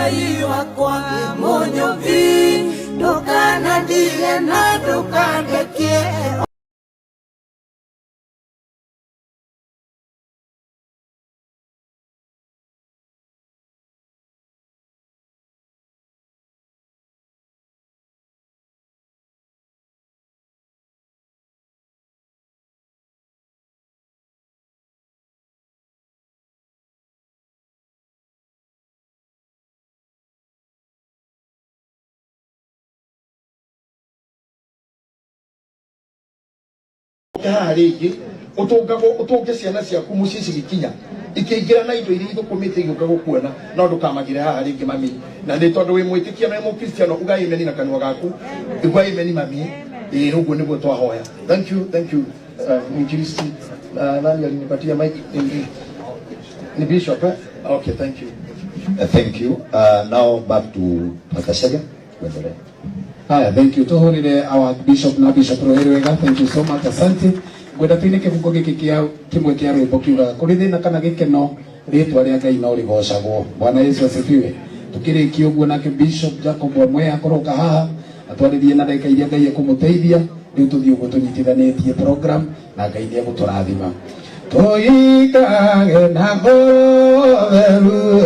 Ngai wakwa munyovi ndukanandie na ndukandekie. Rĩngĩ ũtũnge ciana ciaku mũciĩ cigikinya ikĩingĩra na indo iria ithũkũmĩte igĩũka gũkuona no ndũkamagire haha rĩngĩ mami, na nĩ tondũ wĩ mwĩtĩkia na mũkristiano uga amen na kanua gaku igua amen mami. Ũguo nĩguo twahoya. Thank you Mwinjilisti. Nani alinipatia mic? Ni Bishop. Okay, thank you. Thank you. Now back to Pastor Shega. Haya, thank you. Tuhurire our Bishop na Bishop Roerwega. Thank you so much. Asante. Gwenda tuine kifungo giki kimwe kia rwimbo kiuga kuri thina kana gikeno ritwa ria Ngai no rigocagwo. Bwana Yesu asifiwe. Tukirikia uguo nake Bishop Jacob Wamwe akoroka haha atwaririe na ndeka iria Ngai ekumuteithia riu tuthii uguo tunyitithanitie program na Ngai ni eguturathima. Toikage na ngoro theru